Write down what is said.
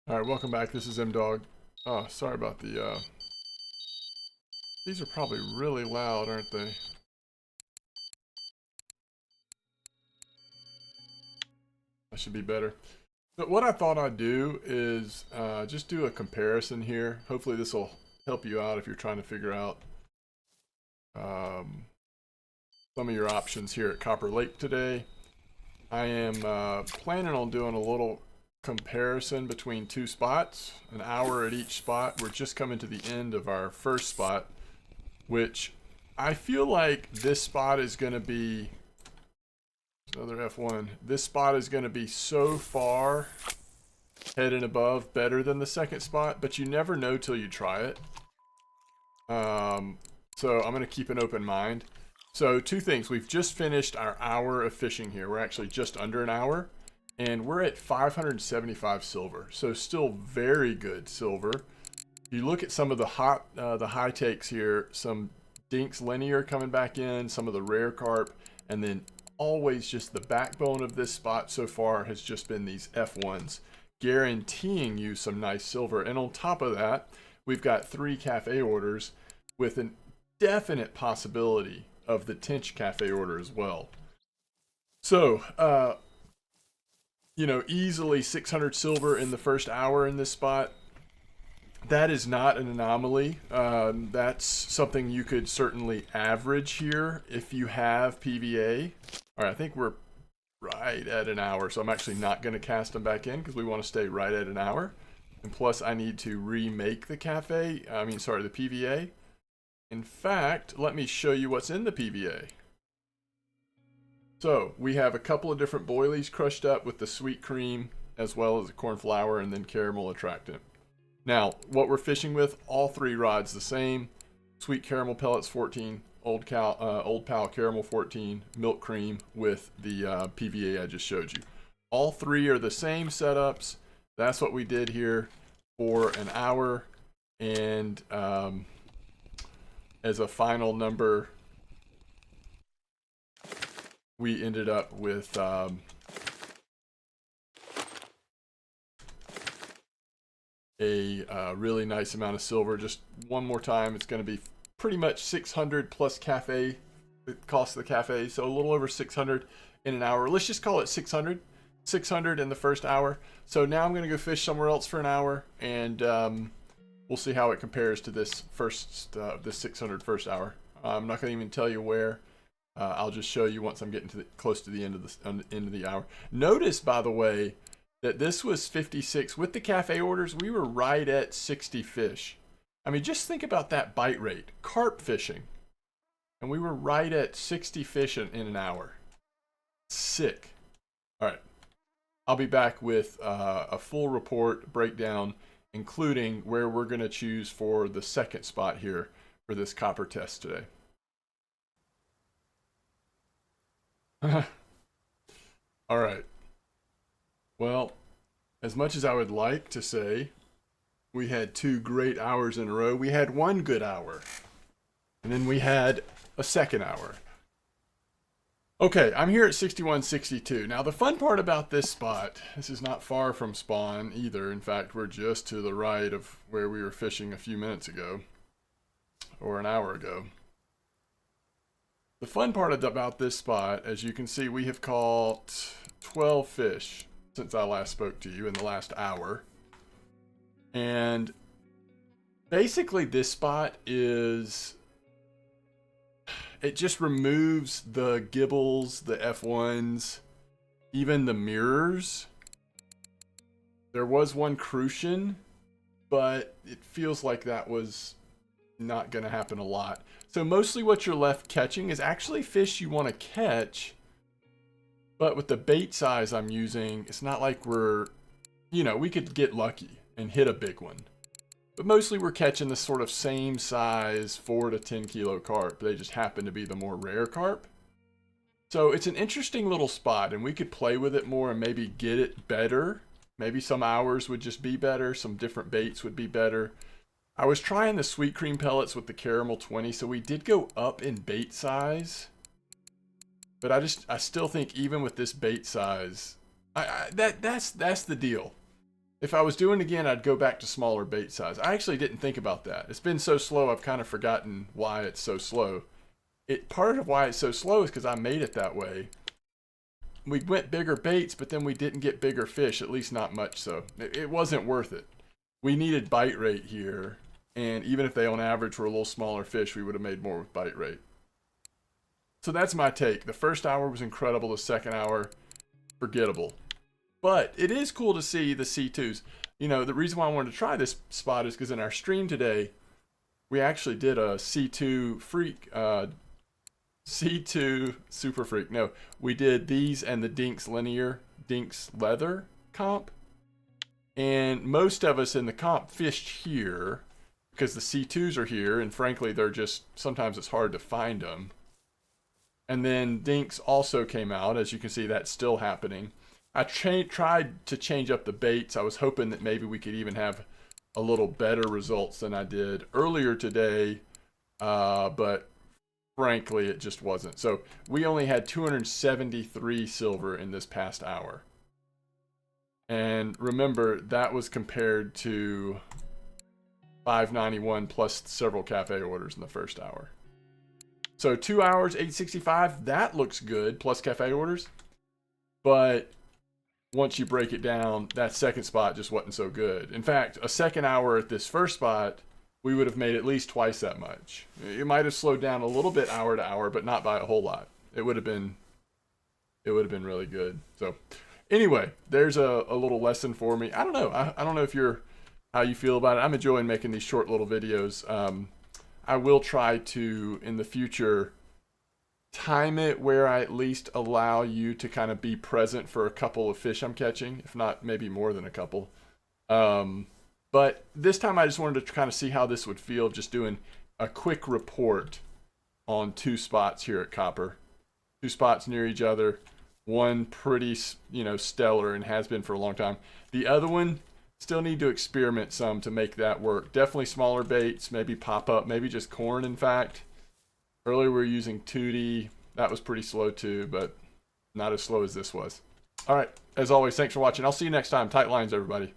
Alright, welcome back. This is MDawg. Oh, sorry about the, these are probably really loud, aren't they? That should be better. But what I thought I'd do is just do a comparison here. Hopefully this will help you out if you're trying to figure out some of your options here at Copper Lake today. I am planning on doing a little comparison between two spots, an hour at each spot. We're just coming to the end of our first spot, which I feel like this spot is going to be another F1. This spot is going to be so far head and above better than the second spot, but you never know till you try it. So I'm going to keep an open mind. So two things. We've just finished our hour of fishing here. We're actually just under an hour, and we're at 575 silver. So still very good silver. You look at some of the high takes here, some dinks linear coming back in, some of the rare carp, and then always just the backbone of this spot so far has just been these F1s, guaranteeing you some nice silver. And on top of that, we've got 3 cafe orders with a definite possibility of the Tinch cafe order as well. So, you know, easily 600 silver in the first hour in this spot. That is not an anomaly. That's something you could certainly average here if you have PVA. All right, I think we're right at an hour, so I'm actually not going to cast them back in because we want to stay right at an hour. And plus, I need to remake the the PVA. In fact, let me show you what's in the PVA. So we have a couple of different boilies crushed up with the sweet cream as well as the corn flour and then caramel attractant. Now, what we're fishing with, all 3 rods the same. Sweet caramel pellets 14, Old Pal caramel 14, milk cream with the PVA I just showed you. All 3 are the same setups. That's what we did here for an hour. And as a final number, we ended up with a really nice amount of silver. Just one more time, it's going to be pretty much 600 plus cafe, the cost of the cafe, so a little over 600 in an hour. Let's just call it 600 in the first hour. So now I'm going to go fish somewhere else for an hour, and we'll see how it compares to this this 600 first hour. I'm not going to even tell you where. I'll just show you once I'm getting to close to the end of the hour. Notice, by the way, that this was 56 with the cafe orders. We were right at 60 fish. I mean, just think about that bite rate. Carp fishing, and we were right at 60 fish in an hour. Sick. All right, I'll be back with a full report breakdown, including where we're going to choose for the second spot here for this copper test today. All right. Well, as much as I would like to say we had 2 great hours in a row, we had 1 good hour. And then we had a second hour. Okay, I'm here at 6162. Now, the fun part about this spot, this is not far from spawn either. In fact, we're just to the right of where we were fishing a few minutes ago, or an hour ago. The fun part about this spot, as you can see, we have caught 12 fish since I last spoke to you in the last hour. And basically this spot is, it just removes the gibbles, the F1s, even the mirrors. There was one crucian, but it feels like that was not going to happen a lot. So mostly what you're left catching is actually fish you want to catch, but with the bait size I'm using, it's not like we're, you know, we could get lucky and hit a big one. But mostly we're catching the sort of same size 4 to 10 kilo carp. They just happen to be the more rare carp. So it's an interesting little spot, and we could play with it more and maybe get it better. Maybe some hours would just be better. Some different baits would be better. I was trying the sweet cream pellets with the caramel 20, so we did go up in bait size. But I still think even with this bait size, that's the deal. If I was doing it again, I'd go back to smaller bait size. I actually didn't think about that. It's been so slow, I've kind of forgotten why it's so slow. Part of why it's so slow is because I made it that way. We went bigger baits, but then we didn't get bigger fish, at least not much so. It wasn't worth it. We needed bite rate here, and even if they on average were a little smaller fish, we would have made more with bite rate. So that's my take. The first hour was incredible, the second hour, forgettable. But it is cool to see the C2s. You know, the reason why I wanted to try this spot is because in our stream today, we actually did a C2 freak, C2 super freak. No, we did these and the Dinks linear, Dinks leather comp. And most of us in the comp fished here because the C2s are here. And frankly, they're just, sometimes it's hard to find them. And then Dinks also came out. As you can see, that's still happening. I tried to change up the baits. I was hoping that maybe we could even have a little better results than I did earlier today, but frankly, it just wasn't. So we only had 273 silver in this past hour. And remember, that was compared to 591 plus several cafe orders in the first hour. So 2 hours, 865, that looks good, plus cafe orders. But once you break it down, that second spot just wasn't so good. In fact, a second hour at this first spot, we would have made at least twice that much. It might have slowed down a little bit hour to hour, but not by a whole lot. It would have been really good. So anyway, there's a little lesson for me. I don't know. I don't know how you feel about it. I'm enjoying making these short little videos. I will try to, in the future, time it where I at least allow you to kind of be present for a couple of fish I'm catching, if not maybe more than a couple. But this time I just wanted to kind of see how this would feel, just doing a quick report on 2 spots here at Copper. 2 spots near each other. One pretty, stellar and has been for a long time. The other one, still need to experiment some to make that work. Definitely smaller baits, maybe pop up, maybe just corn in fact. Earlier we were using Tootie. That was pretty slow too, but not as slow as this was. All right, as always, thanks for watching. I'll see you next time. Tight lines, everybody.